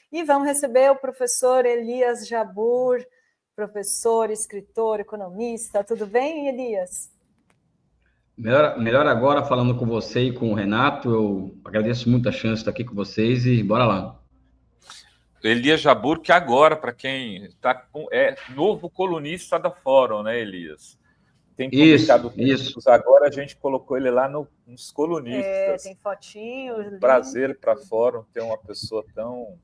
E vamos receber o professor Elias Jabbour, professor, escritor, economista. Tudo bem, Elias? Melhor agora, falando com você e com o Renato. Eu agradeço muito a chance de estar aqui com vocês e bora lá. Elias Jabbour, que agora, para quem está é novo colunista da Fórum, né, Elias? Tem publicado textos, agora a gente colocou ele lá nos colunistas. Tem fotinhos. Prazer para Fórum ter uma pessoa tão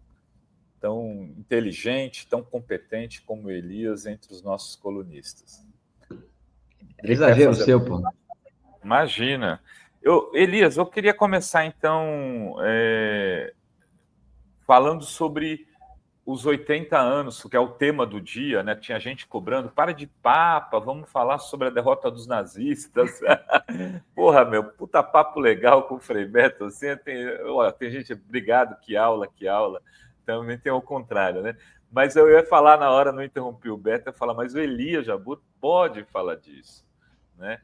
inteligente, tão competente como Elias entre os nossos colunistas. Exagero seu, pô. Imagina. Elias, eu queria começar, então, falando sobre os 80 anos, que é o tema do dia, né? Tinha gente cobrando, para de papa, vamos falar sobre a derrota dos nazistas. Porra, meu, puta papo legal com o Frei Beto. Assim, tem gente, obrigado, que aula. Também tem o contrário, né? Mas eu ia falar na hora, não interrompi o Beto, eu ia falar, mas o Elias Jabbour pode falar disso, né?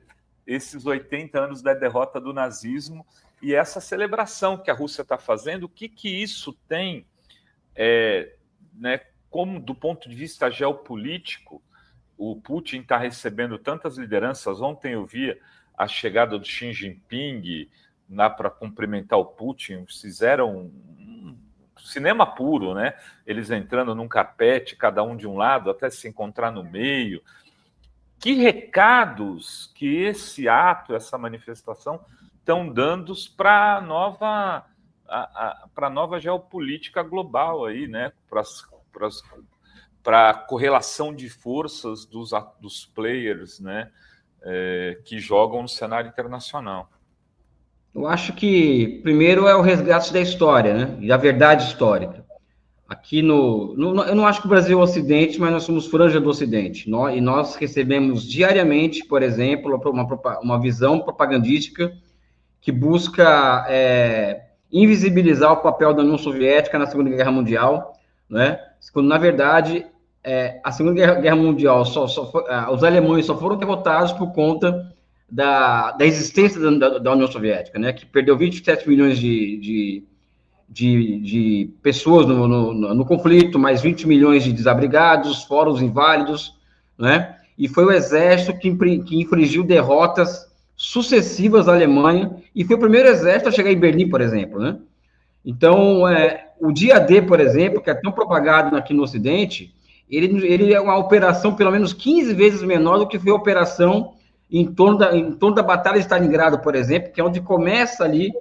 Esses 80 anos da derrota do nazismo e essa celebração que a Rússia está fazendo, o que isso tem, né, como do ponto de vista geopolítico, o Putin está recebendo tantas lideranças. Ontem eu vi a chegada do Xi Jinping lá para cumprimentar o Putin, fizeram um cinema puro, né? Eles entrando num carpete, cada um de um lado, até se encontrar no meio. Que recados que esse ato, essa manifestação, estão dando para a nova geopolítica global aí, né? Para a correlação de forças dos players, né? Que jogam no cenário internacional. Eu acho que primeiro é o resgate da história, né? E da verdade histórica. Aqui eu não acho que o Brasil é o Ocidente, mas nós somos franja do Ocidente. E nós recebemos diariamente, por exemplo, uma visão propagandística que busca invisibilizar o papel da União Soviética na Segunda Guerra Mundial, né? Quando, na verdade, a Segunda Guerra Mundial, os alemães só foram derrotados por conta da existência da União Soviética, né? Que perdeu 27 milhões de pessoas no conflito, mais 20 milhões de desabrigados, fora os inválidos, né? E foi o exército que infligiu derrotas sucessivas à Alemanha, e foi o primeiro exército a chegar em Berlim, por exemplo, né? Então, o dia D, por exemplo, que é tão propagado aqui no Ocidente, ele é uma operação pelo menos 15 vezes menor do que foi a operação em torno da Batalha de Stalingrado, por exemplo, que é onde começa ali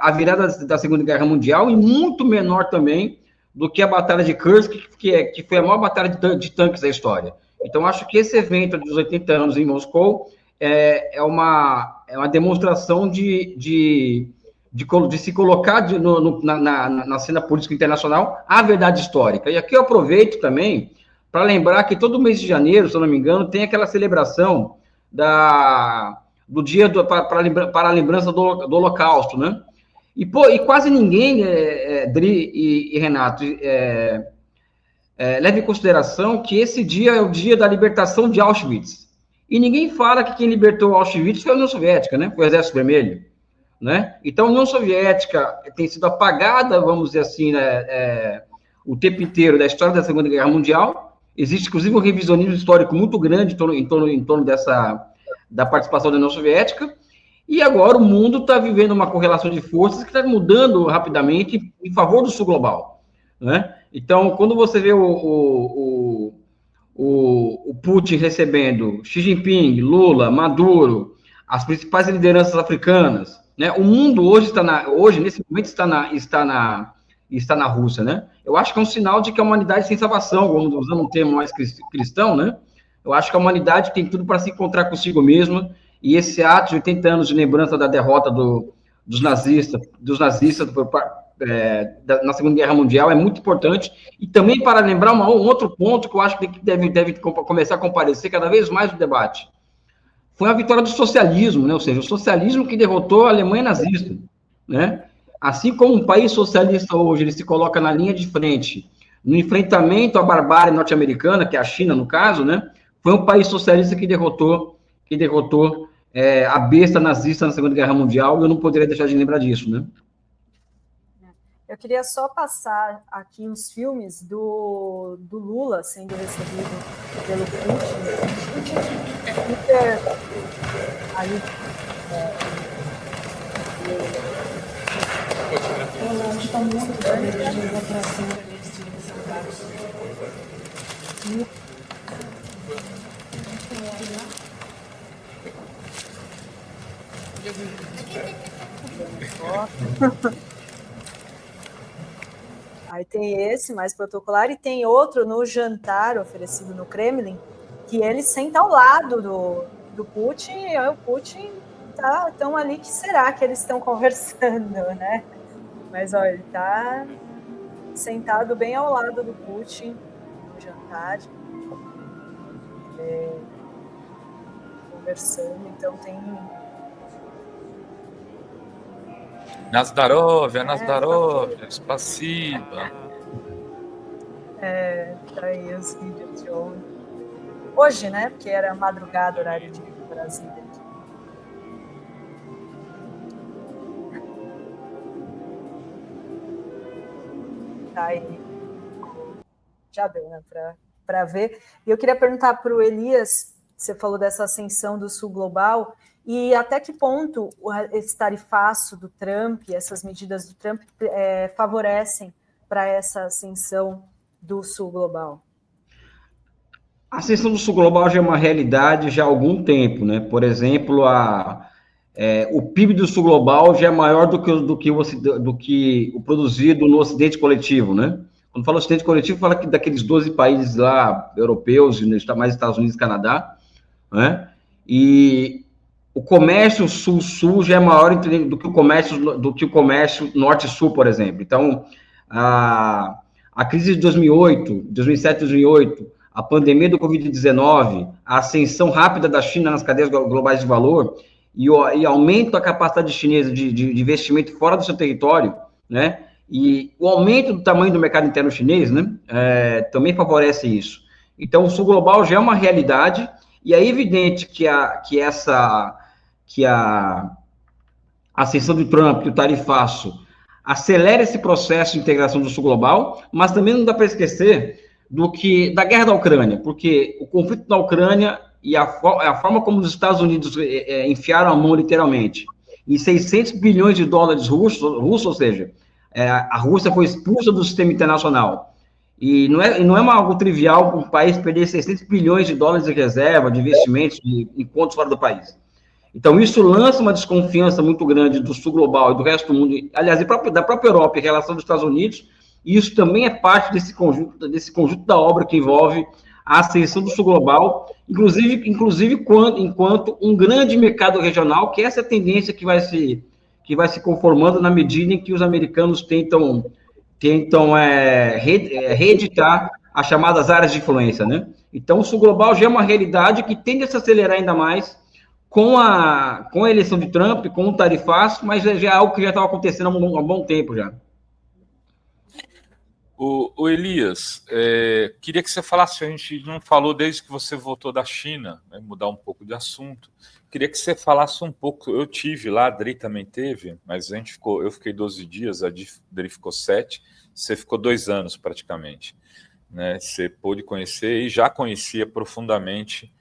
a virada da Segunda Guerra Mundial, e muito menor também do que a Batalha de Kursk, que foi a maior batalha de tanques da história. Então, acho que esse evento dos 80 anos em Moscou é uma demonstração de se colocar na cena política internacional a verdade histórica. E aqui eu aproveito também para lembrar que todo mês de janeiro, se eu não me engano, tem aquela celebração do dia para a lembrança do Holocausto, né? E quase ninguém, Dri e Renato, leva em consideração que esse dia é o dia da libertação de Auschwitz. E ninguém fala que quem libertou Auschwitz foi a União Soviética, né? Foi o Exército Vermelho, né? Então, a União Soviética tem sido apagada, vamos dizer assim, o tempo inteiro da história da Segunda Guerra Mundial. Existe, inclusive, um revisionismo histórico muito grande em torno da participação da União Soviética, e agora o mundo está vivendo uma correlação de forças que está mudando rapidamente em favor do sul global, né? Então, quando você vê o Putin recebendo Xi Jinping, Lula, Maduro, as principais lideranças africanas, né? O mundo hoje nesse momento está na Rússia, né? Eu acho que é um sinal de que a humanidade tem salvação, usando um termo mais cristão, né? Eu acho que a humanidade tem tudo para se encontrar consigo mesma, e esse ato de 80 anos de lembrança da derrota dos nazistas na Segunda Guerra Mundial é muito importante, e também para lembrar um outro ponto que eu acho que deve começar a comparecer cada vez mais no debate. Foi a vitória do socialismo, né? Ou seja, o socialismo que derrotou a Alemanha nazista, né? Assim como um país socialista hoje, ele se coloca na linha de frente no enfrentamento à barbárie norte-americana, que é a China, no caso, né? Foi um país socialista que derrotou a besta nazista na Segunda Guerra Mundial, e eu não poderia deixar de lembrar disso, né? Eu queria só passar aqui os filmes do Lula sendo recebido pelo Putin. Ali, aí tem esse mais protocolar e tem outro no jantar oferecido no Kremlin, que ele senta ao lado do Putin, e o Putin estão ali, que será que eles estão conversando, né? Mas olha, ele está sentado bem ao lado do Putin no jantar, conversando, então tem... Nazdarovia, spasiba. Tá aí os vídeos de ontem. Hoje, né? Porque era madrugada, horário de Brasília. Tá aí. Já deu, né? Para ver. E eu queria perguntar para o Elias, você falou dessa ascensão do Sul Global, e até que ponto esse tarifaço do Trump, essas medidas do Trump, favorecem para essa ascensão do Sul Global? A ascensão do Sul Global já é uma realidade já há algum tempo, né? Por exemplo, o PIB do Sul Global já é maior do que o produzido no Ocidente coletivo, né? Quando fala Ocidente coletivo, fala que daqueles 12 países lá europeus, mais Estados Unidos e Canadá, né? E o comércio sul-sul já é maior do que o comércio norte-sul, por exemplo. Então, a crise de 2007, 2008, a pandemia do Covid-19, a ascensão rápida da China nas cadeias globais de valor e aumento da capacidade chinesa de investimento fora do seu território, né? E o aumento do tamanho do mercado interno chinês, né? Também favorece isso. Então, o Sul Global já é uma realidade e é evidente que a ascensão do Trump, que o tarifaço, acelera esse processo de integração do Sul Global, mas também não dá para esquecer da guerra da Ucrânia, porque o conflito da Ucrânia e a forma como os Estados Unidos enfiaram a mão, literalmente, em 600 bilhões de dólares russos, ou seja, a Rússia foi expulsa do sistema internacional. E não é algo trivial um país perder 600 bilhões de dólares de reserva, de investimentos, em contas fora do país. Então, isso lança uma desconfiança muito grande do Sul Global e do resto do mundo, aliás, da própria Europa em relação aos Estados Unidos, e isso também é parte desse conjunto da obra que envolve a ascensão do Sul Global, inclusive enquanto um grande mercado regional, que essa é a tendência que vai se conformando na medida em que os americanos tentam reeditar as chamadas áreas de influência, né? Então, o Sul Global já é uma realidade que tende a se acelerar ainda mais com a eleição de Trump, com o tarifaço, mas já é algo que já estava acontecendo há um bom tempo já. O Elias, queria que você falasse, a gente não falou desde que você voltou da China, né, mudar um pouco de assunto, queria que você falasse um pouco, eu tive lá, a Dri também teve, mas eu fiquei 12 dias, a Dri ficou 7, você ficou 2 anos praticamente, né? Você pôde conhecer e já conhecia profundamente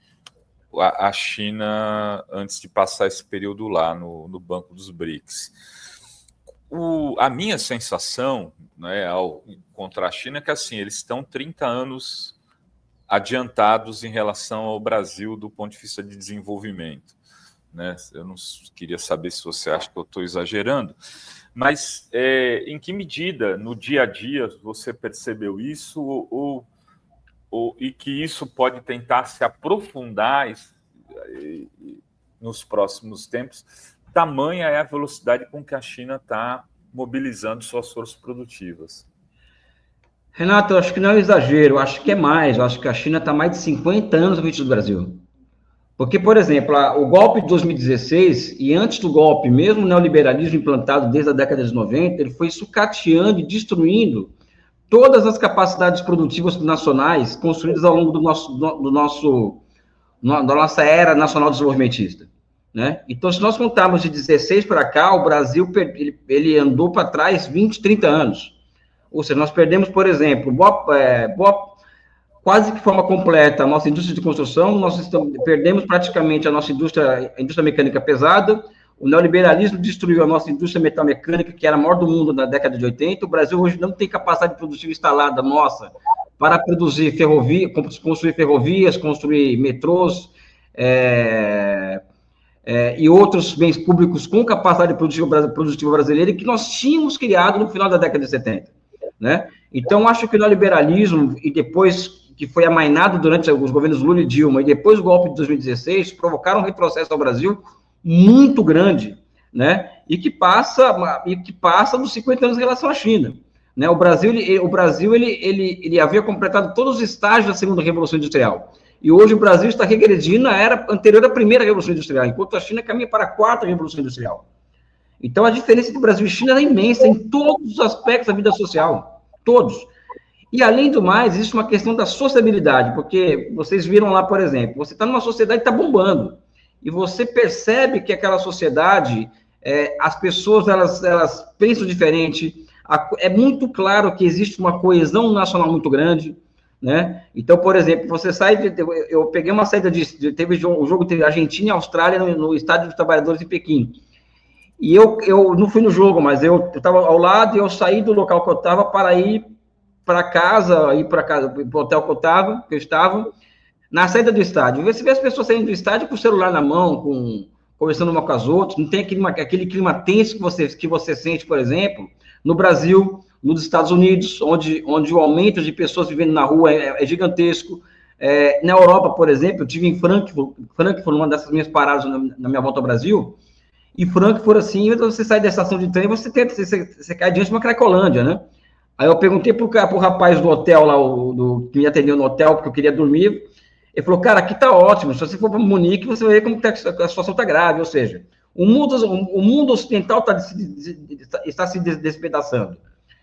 a China antes de passar esse período lá no Banco dos BRICS. A minha sensação, né, ao encontrar a China, é que assim, eles estão 30 anos adiantados em relação ao Brasil do ponto de vista de desenvolvimento, né? Eu não queria saber se você acha que eu estou exagerando, mas em que medida, no dia a dia, você percebeu isso e que isso pode tentar se aprofundar nos próximos tempos? Tamanha é a velocidade com que a China está mobilizando suas forças produtivas. Renato, eu acho que não é um exagero, eu acho que é mais. Eu acho que a China está mais de 50 anos à frente do Brasil. Porque, por exemplo, o golpe de 2016, e antes do golpe, mesmo o neoliberalismo implantado desde a década de 90, ele foi sucateando e destruindo todas as capacidades produtivas nacionais construídas ao longo da nossa era nacional desenvolvimentista. né? Então, se nós contarmos de 16 para cá, o Brasil ele andou para trás 20, 30 anos. Ou seja, nós perdemos, por exemplo, quase que de forma completa a nossa indústria de construção, perdemos praticamente a nossa indústria mecânica pesada, o neoliberalismo destruiu a nossa indústria metalmecânica, que era a maior do mundo na década de 80, o Brasil hoje não tem capacidade produtiva instalada, nossa, para produzir construir ferrovias, construir metrôs, e outros bens públicos com capacidade produtiva brasileira, que nós tínhamos criado no final da década de 70, né? Então, acho que o neoliberalismo, e depois que foi amainado durante os governos Lula e Dilma, e depois o golpe de 2016, provocaram um retrocesso ao Brasil muito grande, né? E que passa dos 50 anos em relação à China, né? O Brasil ele havia completado todos os estágios da segunda revolução industrial. E hoje o Brasil está regredindo à era anterior à primeira revolução industrial, enquanto a China caminha para a quarta revolução industrial. Então, a diferença entre o Brasil e China é imensa em todos os aspectos da vida social, todos. E, além do mais, existe uma questão da sociabilidade, porque vocês viram lá, por exemplo, você está numa sociedade que está bombando, e você percebe que aquela sociedade, as pessoas, elas pensam diferente, é muito claro que existe uma coesão nacional muito grande, né? Então, por exemplo, você sai, eu peguei uma saída teve o jogo entre Argentina e Austrália no Estádio dos Trabalhadores em Pequim, e eu não fui no jogo, mas eu estava ao lado e eu saí do local que eu estava para ir para casa, para o hotel que eu estava, na saída do estádio. Você vê as pessoas saindo do estádio com o celular na mão, conversando uma com as outras, não tem aquele clima tenso que você sente, por exemplo, no Brasil, nos Estados Unidos, onde o aumento de pessoas vivendo na rua é gigantesco. Na Europa, por exemplo, eu estive em Frankfurt, uma dessas minhas paradas na minha volta ao Brasil, e Frankfurt, assim, você sai da estação de trem, você cai diante de uma Cracolândia, né? Aí eu perguntei pro rapaz do hotel lá, que me atendeu no hotel, porque eu queria dormir. Ele falou, cara, aqui tá ótimo, se você for para Munique, você vai ver como a situação tá grave, ou seja, o mundo ocidental está se despedaçando,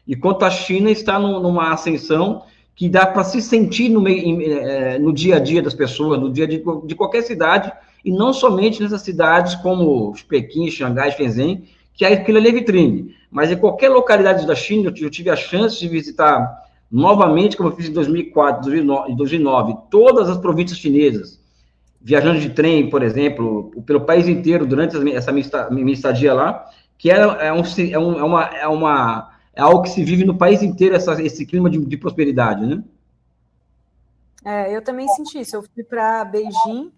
enquanto a China está numa ascensão que dá para se sentir no dia a dia das pessoas, no dia de qualquer cidade, e não somente nessas cidades como Pequim, Xangai, Shenzhen, que aquilo ali é vitrine, mas em qualquer localidade da China, eu tive a chance de visitar novamente, como eu fiz em 2004, 2009, todas as províncias chinesas, viajando de trem, por exemplo, pelo país inteiro, durante essa minha estadia lá, que é algo que se vive no país inteiro, esse clima de prosperidade, né? Eu também senti isso. Eu fui para Beijing,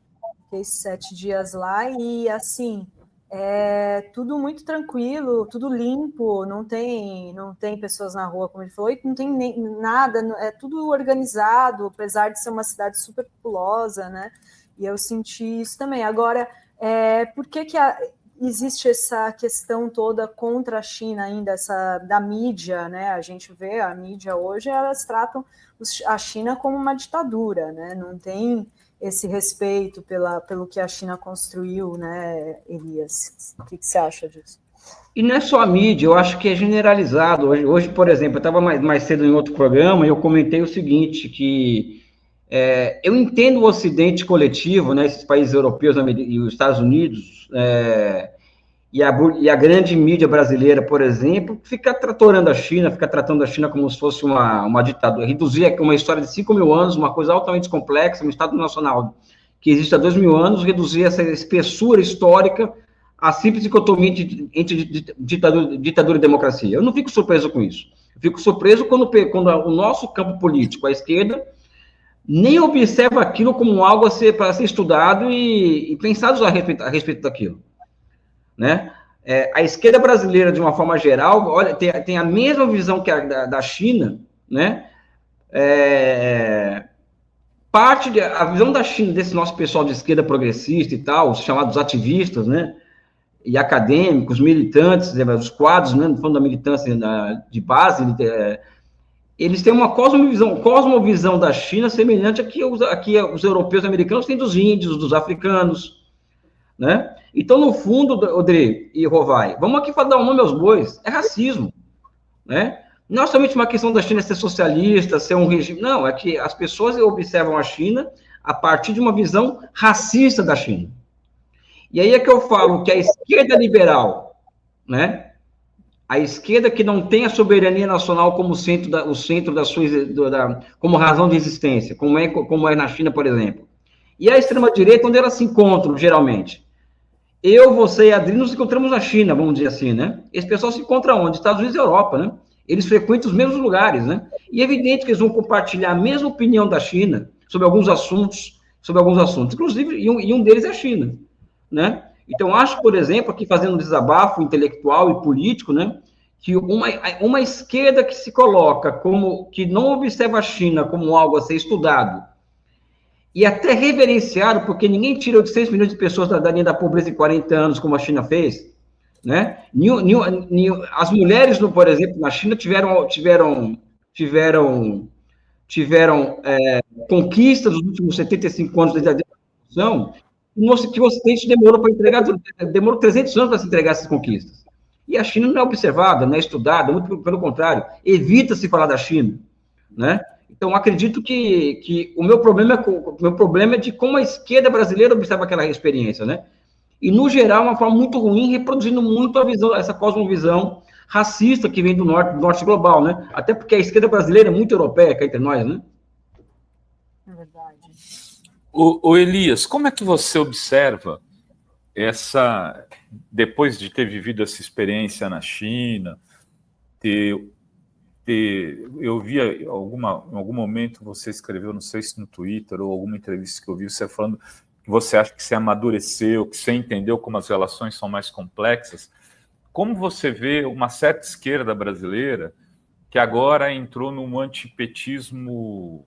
fiquei 7 dias lá, e assim, tudo muito tranquilo, tudo limpo, não tem pessoas na rua, como ele falou, e não tem nada, é tudo organizado, apesar de ser uma cidade super populosa, né? E eu senti isso também. Agora, por que existe essa questão toda contra a China ainda, da mídia, né? A gente vê a mídia hoje, elas tratam a China como uma ditadura, né? Não tem esse respeito pelo que a China construiu, né, Elias? O que você acha disso? E não é só a mídia, eu acho que é generalizado. Hoje, por exemplo, eu estava mais cedo em outro programa e eu comentei o seguinte, que eu entendo o Ocidente coletivo, né, esses países europeus e os Estados Unidos, e a grande mídia brasileira, por exemplo, fica tratando a China como se fosse uma ditadura, reduzir uma história de 5 mil anos, uma coisa altamente complexa, um Estado nacional que existe há 2 mil anos, reduzir essa espessura histórica a simples dicotomia entre ditadura e democracia. Eu não fico surpreso com isso. Eu fico surpreso quando o nosso campo político, a esquerda, nem observa aquilo como algo para ser estudado e pensado a respeito daquilo. Né? A esquerda brasileira, de uma forma geral, olha, tem a mesma visão que a da China, né? A visão da China, desse nosso pessoal de esquerda progressista e tal, os chamados ativistas, né? E acadêmicos, militantes, os quadros, né? No fundo da militância de base, eles têm uma cosmovisão da China semelhante a que os europeus e americanos têm dos índios, dos africanos, né? Então, no fundo, Odri e Rovai, vamos aqui dar um nome aos bois, é racismo, né? Não é somente uma questão da China ser socialista, ser um regime, não, é que as pessoas observam a China a partir de uma visão racista da China. E aí é que eu falo que a esquerda liberal, né? A esquerda que não tem a soberania nacional como o centro da sua, como razão de existência, como é na China, por exemplo. E a extrema-direita, onde elas se encontram, geralmente. Eu, você e a Adri nos encontramos na China, vamos dizer assim, né? Esse pessoal se encontra onde? Estados Unidos e Europa, né? Eles frequentam os mesmos lugares, né? E é evidente que eles vão compartilhar a mesma opinião da China sobre alguns assuntos, inclusive, e um deles é a China, né? Então, acho, por exemplo, aqui fazendo um desabafo intelectual e político, né? Que uma esquerda que se coloca como, que não observa a China como algo a ser estudado, e até reverenciado, porque ninguém tira 800 milhões de pessoas da linha da pobreza em 40 anos, como a China fez, né? As mulheres, por exemplo, na China tiveram conquistas nos últimos 75 anos da Revolução, que o Ocidente demorou 300 anos para se entregar essas conquistas. E a China não é observada, não é estudada, muito pelo contrário, evita-se falar da China, né? Então, acredito que o meu problema é de como a esquerda brasileira observa aquela experiência, né? E, no geral, uma forma muito ruim, reproduzindo muito a visão, essa cosmovisão racista que vem do norte global, né? Até porque a esquerda brasileira é muito europeia, cá entre nós, né? É verdade. O Elias, como é que você observa depois de ter vivido essa experiência na China, eu vi em algum momento você escreveu, não sei se no Twitter ou alguma entrevista que eu vi, você falando que você acha que você amadureceu, que você entendeu como as relações são mais complexas. Como você vê uma certa esquerda brasileira que agora entrou num antipetismo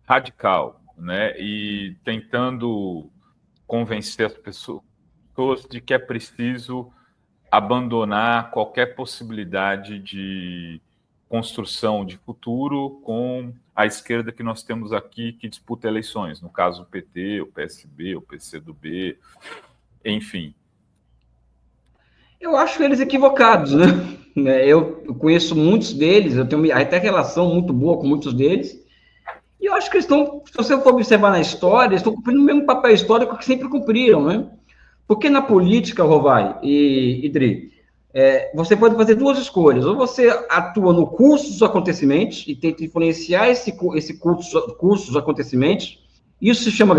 radical, né? E tentando convencer as pessoas de que é preciso abandonar qualquer possibilidade de construção de futuro com a esquerda que nós temos aqui, que disputa eleições, no caso o PT, o PSB, o PCdoB, enfim. Eu acho eles equivocados, né? Eu conheço muitos deles, eu tenho até relação muito boa com muitos deles, e eu acho que eles estão, se você for observar na história, eles estão cumprindo o mesmo papel histórico que sempre cumpriram, né? Porque na política, Rovai e Idri, você pode fazer duas escolhas. Ou você atua no curso dos acontecimentos e tenta influenciar esse curso dos acontecimentos. Isso se chama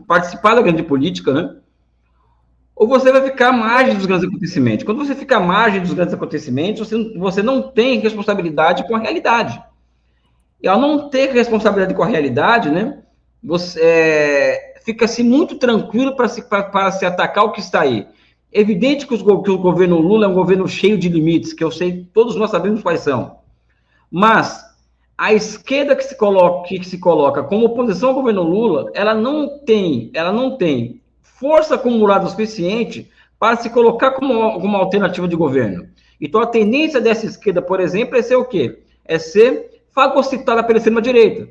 participar da grande política, né? Ou você vai ficar à margem dos grandes acontecimentos. Quando você fica à margem dos grandes acontecimentos, você não tem responsabilidade com a realidade. E ao não ter responsabilidade com a realidade, né? Você fica-se muito tranquilo para se atacar o que está aí. É evidente que o governo Lula é um governo cheio de limites, que eu sei, todos nós sabemos quais são. Mas a esquerda que se coloca como oposição ao governo Lula, ela não tem força acumulada o suficiente para se colocar como uma alternativa de governo. Então, a tendência dessa esquerda, por exemplo, é ser o quê? É ser fagocitada pela extrema-direita,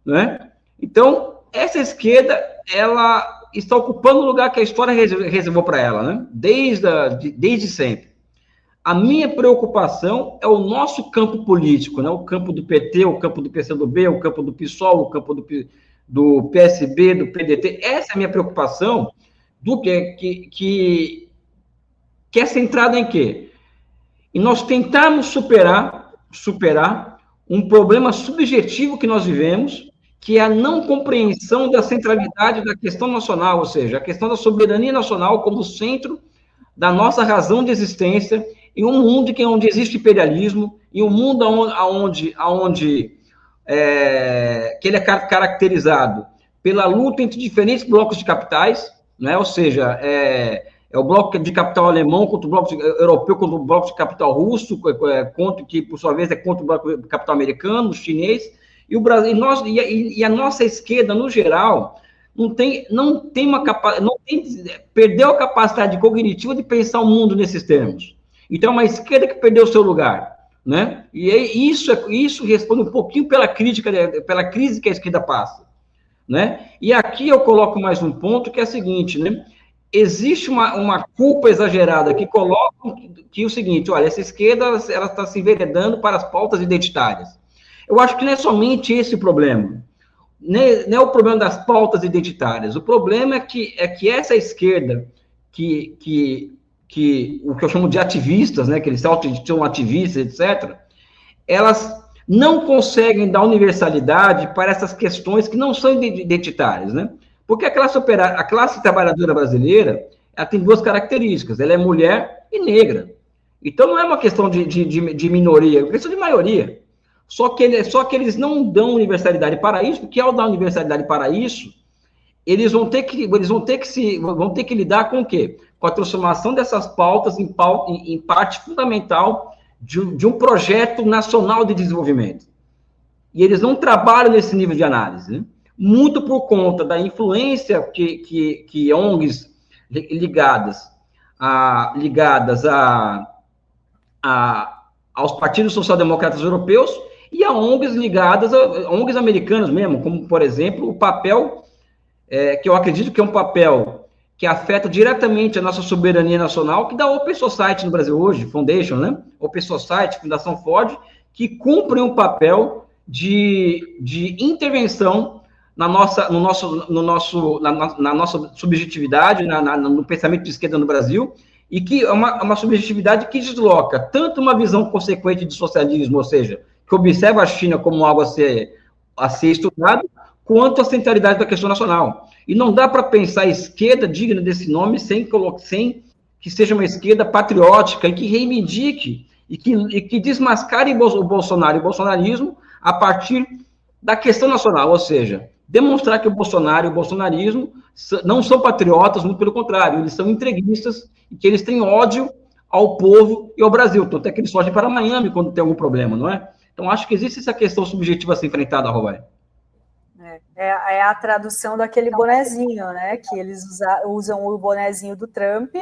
né? Então, essa esquerda, ela está ocupando o lugar que a história reservou para ela, né? Desde sempre. A minha preocupação é o nosso campo político, né? O campo do PT, o campo do PCdoB, o campo do PSOL, o campo do PSB, do PDT. Essa é a minha preocupação, que é centrada em quê? E nós tentarmos superar um problema subjetivo que nós vivemos, que é a não compreensão da centralidade da questão nacional, ou seja, a questão da soberania nacional como centro da nossa razão de existência em um mundo onde existe imperialismo, em um mundo onde que ele é caracterizado pela luta entre diferentes blocos de capitais, né? Ou seja, é o bloco de capital alemão contra o bloco europeu, contra o bloco de capital russo, que por sua vez é contra o bloco de capital americano, chinês, e o Brasil, e a nossa esquerda, no geral, perdeu a capacidade cognitiva de pensar o mundo nesses termos. Então, é uma esquerda que perdeu o seu lugar, né? E isso responde um pouquinho pela crise que a esquerda passa, né? E aqui eu coloco mais um ponto, que é o seguinte, né? Existe uma culpa exagerada que coloca que é o seguinte, olha, essa esquerda ela está se enveredando para as pautas identitárias. Eu acho que não é somente esse o problema. Não é o problema das pautas identitárias. O problema é que essa esquerda, o que eu chamo de ativistas, né, que eles são ativistas, etc., elas não conseguem dar universalidade para essas questões que não são identitárias, né? Porque a classe trabalhadora brasileira, ela tem duas características, ela é mulher e negra. Então, não é uma questão de minoria, é uma questão de maioria. Só que eles não dão universalidade para isso, porque ao dar universalidade para isso, eles vão ter que lidar com o quê? Com a transformação dessas pautas em parte fundamental de um projeto nacional de desenvolvimento. E eles não trabalham nesse nível de análise, né? Muito por conta da influência que ONGs ligadas aos partidos social-democratas europeus e a ONGs ligadas a ONGs americanas mesmo, como, por exemplo, o papel, que eu acredito que é um papel que afeta diretamente a nossa soberania nacional, que dá Open Society no Brasil hoje, Foundation, né? Open Society, Fundação Ford, que cumprem um papel de intervenção na nossa subjetividade, no pensamento de esquerda no Brasil, e que é uma subjetividade que desloca tanto uma visão consequente de socialismo, ou seja, que observa a China como algo a ser estudado, quanto a centralidade da questão nacional. E não dá para pensar a esquerda digna desse nome sem que seja uma esquerda patriótica e que reivindique e que desmascare o Bolsonaro e o bolsonarismo a partir da questão nacional, ou seja, demonstrar que o Bolsonaro e o bolsonarismo não são patriotas, muito pelo contrário, eles são entreguistas e que eles têm ódio ao povo e ao Brasil, tanto é que eles fogem para Miami quando tem algum problema, não é? Então, acho que existe essa questão subjetiva a ser enfrentada, Roberto. É a tradução daquele bonezinho, né? Que eles usam o bonezinho do Trump,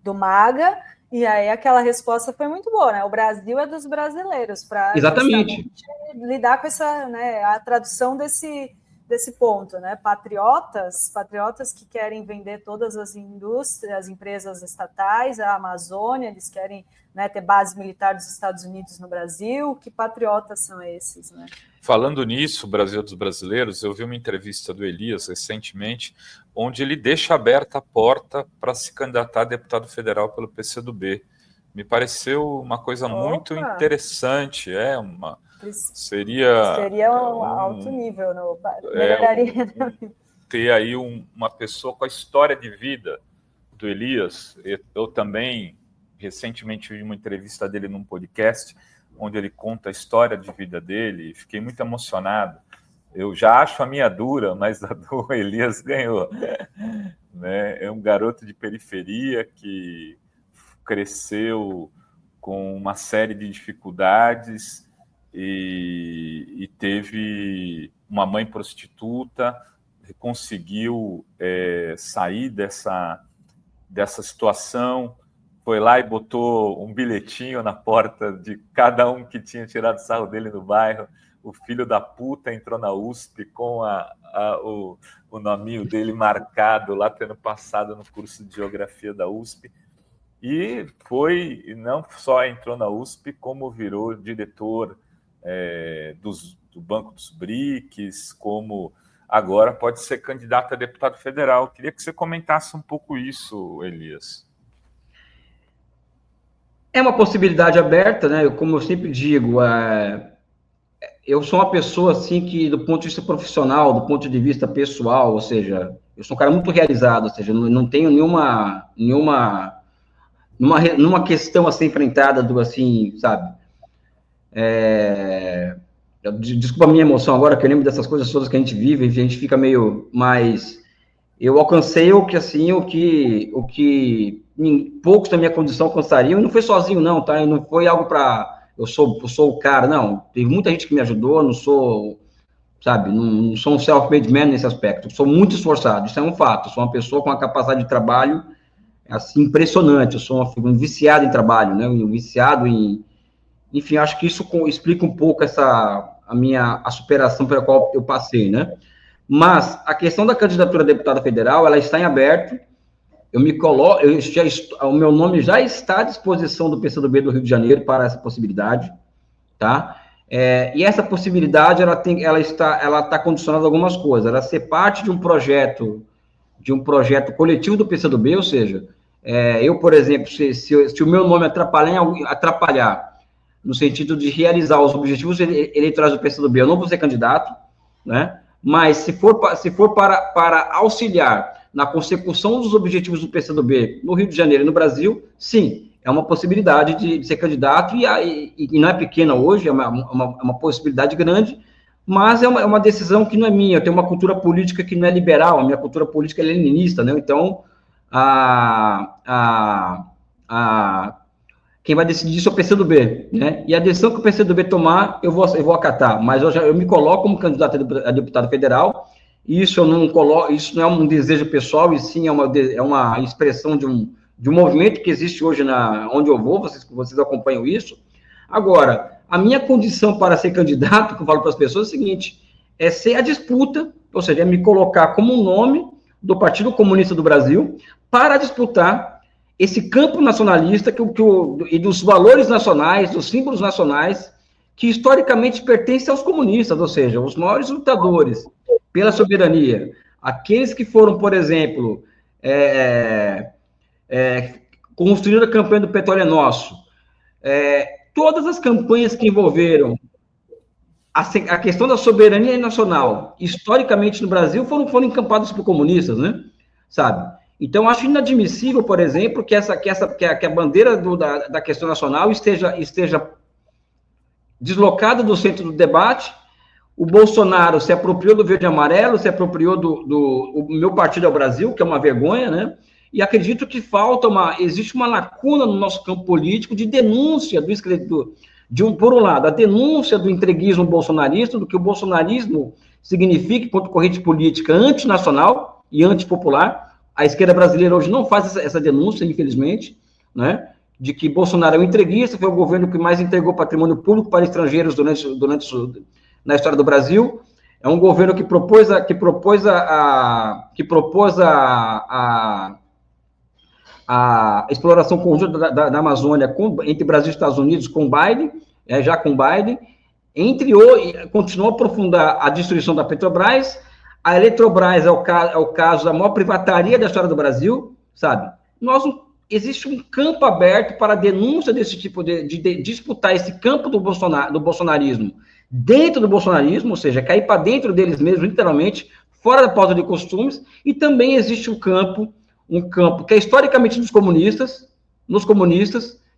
do MAGA, e aí aquela resposta foi muito boa, né? O Brasil é dos brasileiros, para exatamente lidar com essa, né? A tradução desse ponto, né? Patriotas que querem vender todas as indústrias, as empresas estatais, a Amazônia, eles querem, né, ter base militar dos Estados Unidos no Brasil. Que patriotas são esses, né? Falando nisso, Brasil dos brasileiros, eu vi uma entrevista do Elias recentemente, onde ele deixa aberta a porta para se candidatar a deputado federal pelo PCdoB. Me pareceu uma coisa muito interessante, seria um alto nível, melhoraria. Ter aí uma pessoa com a história de vida do Elias. Eu também recentemente vi uma entrevista dele num podcast, onde ele conta a história de vida dele, e fiquei muito emocionado. Eu já acho a minha dura, mas a do Elias ganhou. Né? É um garoto de periferia que cresceu com uma série de dificuldades e teve uma mãe prostituta, conseguiu sair dessa situação, foi lá e botou um bilhetinho na porta de cada um que tinha tirado sarro dele no bairro. O filho da puta entrou na USP com o nominho dele marcado lá, tendo passado no curso de Geografia da USP. E não só entrou na USP, como virou diretor do Banco dos BRICS, como agora pode ser candidato a deputado federal. Queria que você comentasse um pouco isso, Elias. É uma possibilidade aberta, né? Como eu sempre digo, eu sou uma pessoa assim que, do ponto de vista profissional, do ponto de vista pessoal, ou seja, eu sou um cara muito realizado, ou seja, não tenho nenhuma questão a ser enfrentada assim, sabe? Desculpa a minha emoção agora, que eu lembro dessas coisas todas que a gente vive, a gente fica meio mais... Eu alcancei o que poucos da minha condição alcançariam, e não foi sozinho não, tá? E não foi algo para... Eu sou o cara, não. Teve muita gente que me ajudou, não sou, sabe, não sou um self-made man nesse aspecto. Sou muito esforçado, isso é um fato. Sou uma pessoa com uma capacidade de trabalho, assim, impressionante. Eu sou um viciado em trabalho, né? Um viciado em... Enfim, acho que isso explica um pouco a superação pela qual eu passei, né? Mas a questão da candidatura a deputada federal, ela está em aberto. O meu nome já está à disposição do PCdoB do Rio de Janeiro para essa possibilidade, tá? E essa possibilidade, ela está condicionada a algumas coisas. Ela ser parte de um projeto coletivo do PCdoB, ou seja, Eu, por exemplo, se o meu nome atrapalhar no sentido de realizar os objetivos eleitorais do PCdoB, eu não vou ser candidato, né? Mas se for para auxiliar na consecução dos objetivos do PCdoB no Rio de Janeiro e no Brasil, sim, é uma possibilidade de ser candidato, e não é pequena hoje, é uma possibilidade grande, mas é uma decisão que não é minha. Eu tenho uma cultura política que não é liberal, a minha cultura política é leninista, né? Então, quem vai decidir isso é o PCdoB, né? E a decisão que o PCdoB tomar, eu vou acatar, mas eu me coloco como candidato a deputado federal, e isso isso não é um desejo pessoal, e sim é uma expressão de um movimento que existe hoje onde eu vou, vocês acompanham isso. Agora, a minha condição para ser candidato, que eu falo para as pessoas, é o seguinte, é ser a disputa, ou seja, é me colocar como um nome do Partido Comunista do Brasil para disputar esse campo nacionalista e dos valores nacionais, dos símbolos nacionais, que historicamente pertencem aos comunistas, ou seja, os maiores lutadores pela soberania, aqueles que foram, por exemplo, construíram a campanha do Petróleo é Nosso, todas as campanhas que envolveram a questão da soberania nacional, historicamente no Brasil, foram encampadas por comunistas, né? Sabe? Então, acho inadmissível, por exemplo, que a bandeira da questão nacional esteja deslocada do centro do debate. O Bolsonaro se apropriou do verde e amarelo, se apropriou o meu partido é o Brasil, que é uma vergonha, né? E acredito que existe uma lacuna no nosso campo político de denúncia por um lado, a denúncia do entreguismo bolsonarista, do que o bolsonarismo significa enquanto corrente política antinacional e antipopular. A esquerda brasileira hoje não faz essa denúncia, infelizmente, né? De que Bolsonaro é um entreguista, foi o governo que mais entregou patrimônio público para estrangeiros na história do Brasil. É um governo que propôs a exploração conjunta da Amazônia entre Brasil e Estados Unidos com Biden, já com Biden, continuou a aprofundar a destruição da Petrobras. A Eletrobras é o caso da maior privataria da história do Brasil, sabe? Existe um campo aberto para a denúncia desse tipo de disputar esse campo do bolsonarismo dentro do bolsonarismo, ou seja, cair para dentro deles mesmos, literalmente, fora da pauta de costumes, e também existe um campo que é historicamente nos comunistas,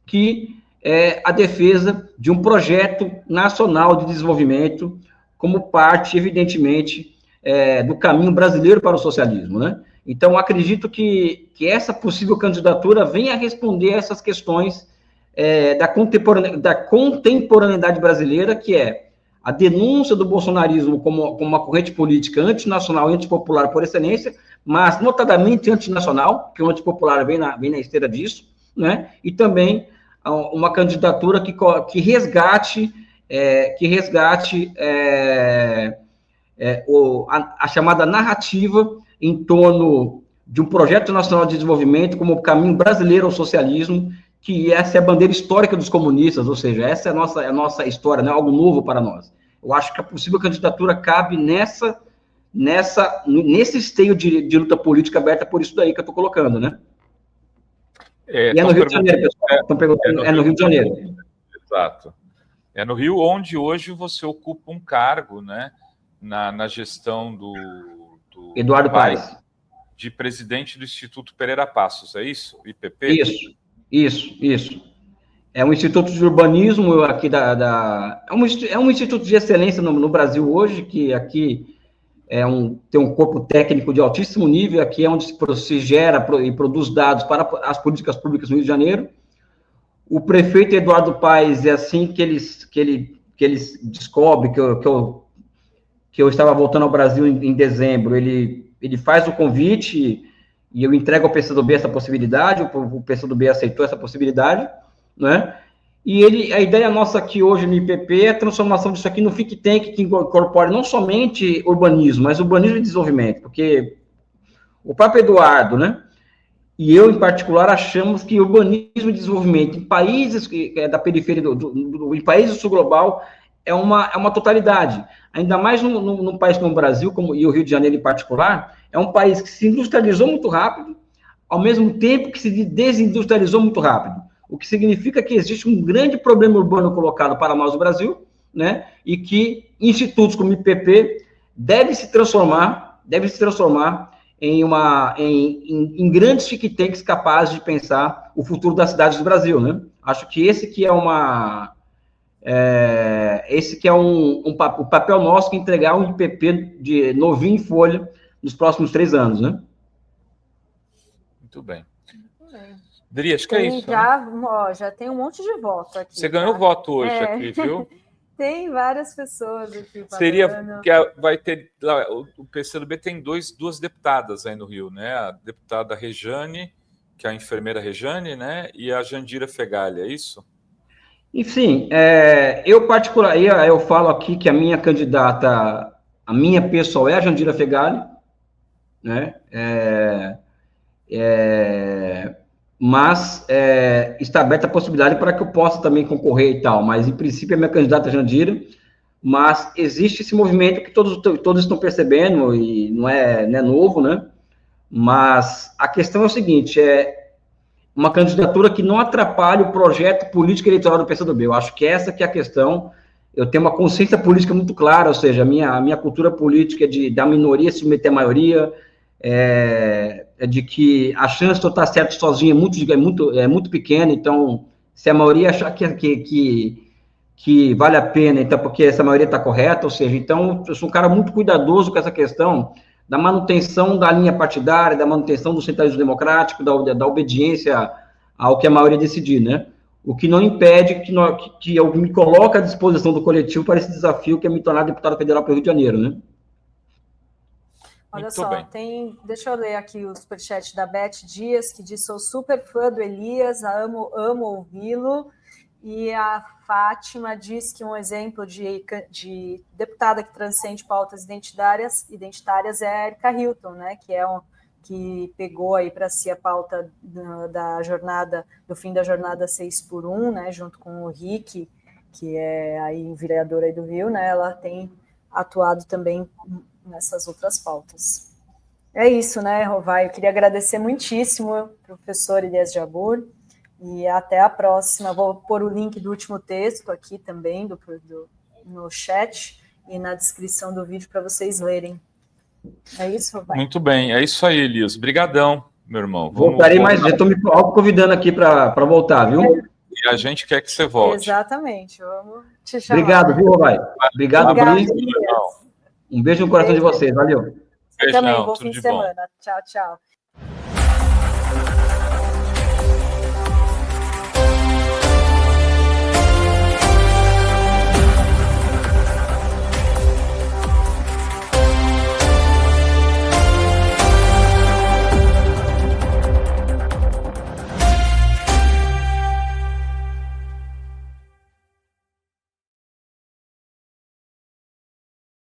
que é a defesa de um projeto nacional de desenvolvimento como parte, evidentemente, do caminho brasileiro para o socialismo, né? Então, acredito que essa possível candidatura venha a responder a essas questões da contemporaneidade brasileira, que é a denúncia do bolsonarismo como uma corrente política antinacional e antipopular por excelência, mas notadamente antinacional, que o antipopular vem na esteira disso, né? E também uma candidatura que resgate a chamada narrativa em torno de um projeto nacional de desenvolvimento como o caminho brasileiro ao socialismo, que essa é a bandeira histórica dos comunistas, ou seja, essa é a nossa história, não é algo novo para nós. Eu acho que a possível candidatura cabe nesse esteio de luta política aberta por isso daí que eu estou colocando, né? E é no Rio de Janeiro, pessoal. Estão perguntando, é no Rio de Janeiro. Exato. É no Rio, onde hoje você ocupa um cargo, né, na gestão do Eduardo Paes, de presidente do Instituto Pereira Passos, é isso? IPP? Isso. É um instituto de urbanismo aqui é um instituto de excelência no Brasil hoje, que aqui tem um corpo técnico de altíssimo nível, aqui é onde se gera e produz dados para as políticas públicas no Rio de Janeiro. O prefeito Eduardo Paes, é assim que ele descobre que eu estava voltando ao Brasil em dezembro, ele faz o convite e eu entrego ao PCdoB essa possibilidade, o PCdoB aceitou essa possibilidade, né? E a ideia nossa aqui hoje no IPP é a transformação disso aqui no think tank que incorpore não somente urbanismo, mas urbanismo e desenvolvimento, porque o próprio Eduardo, né, e eu em particular achamos que urbanismo e desenvolvimento em países da periferia, em países do sul global, é uma totalidade, ainda mais num país como o Brasil, e o Rio de Janeiro em particular, é um país que se industrializou muito rápido, ao mesmo tempo que se desindustrializou muito rápido. O que significa que existe um grande problema urbano colocado para nós no Brasil, né? E que institutos como o IPP devem se transformar em grandes think tanks capazes de pensar o futuro das cidades do Brasil, né? Acho que esse que é o papel nosso, que entregar um IPP de novinho em folha nos próximos 3 anos, né? Muito bem. Dri, acho que é isso. Já, né? Já tem um monte de voto aqui. Você ganhou voto hoje aqui, viu? Tem várias pessoas aqui. Seria que vai ter. O PCdoB tem duas deputadas aí no Rio, né? A deputada Rejane, que é a enfermeira Rejane, né? E a Jandira Fegali, é isso? Enfim, eu falo aqui que a minha candidata, a minha pessoal é a Jandira Fegali, né? Mas está aberta a possibilidade para que eu possa também concorrer e tal, mas em princípio a minha candidata é Jandira, mas existe esse movimento que todos estão percebendo, e não é novo, né? Mas a questão é o seguinte, uma candidatura que não atrapalhe o projeto político eleitoral do PCdoB. Eu acho que essa que é a questão. Eu tenho uma consciência política muito clara, ou seja, a minha cultura política é da minoria se submeter à maioria, de que a chance de eu estar certo sozinho é muito pequena, então, se a maioria achar que vale a pena, então, porque essa maioria está correta, ou seja, então, eu sou um cara muito cuidadoso com essa questão da manutenção da linha partidária, da manutenção do centralismo democrático, da obediência ao que a maioria decidir, né? O que não impede que eu me coloque à disposição do coletivo para esse desafio que é me tornar deputado federal para o Rio de Janeiro, né? Olha Muito só, bem. deixa eu ler aqui o superchat da Beth Dias, que diz: sou super fã do Elias, amo ouvi-lo. E a Fátima diz que um exemplo de deputada que transcende pautas identitárias é a Erika Hilton, né? Que pegou aí para si a pauta do fim da jornada 6x1, né? Junto com o Rick, que é aí vereador aí do Rio, né? Ela tem atuado também nessas outras pautas. É isso, né, Rovai? Eu queria agradecer muitíssimo, professor Elias Jabbour, e até a próxima. Vou pôr o link do último texto aqui também no chat e na descrição do vídeo para vocês lerem. É isso, Rovai? Muito bem, é isso aí, Elias. Brigadão, meu irmão. Voltarei mais, já estou me convidando aqui para voltar, viu? E a gente quer que você volte. Exatamente, vamos te chamar. Obrigado, viu, Rovai? Obrigado, Bri. Elias. Um beijo no coração de vocês, valeu. Você também, bom fim de semana. Tchau, tchau.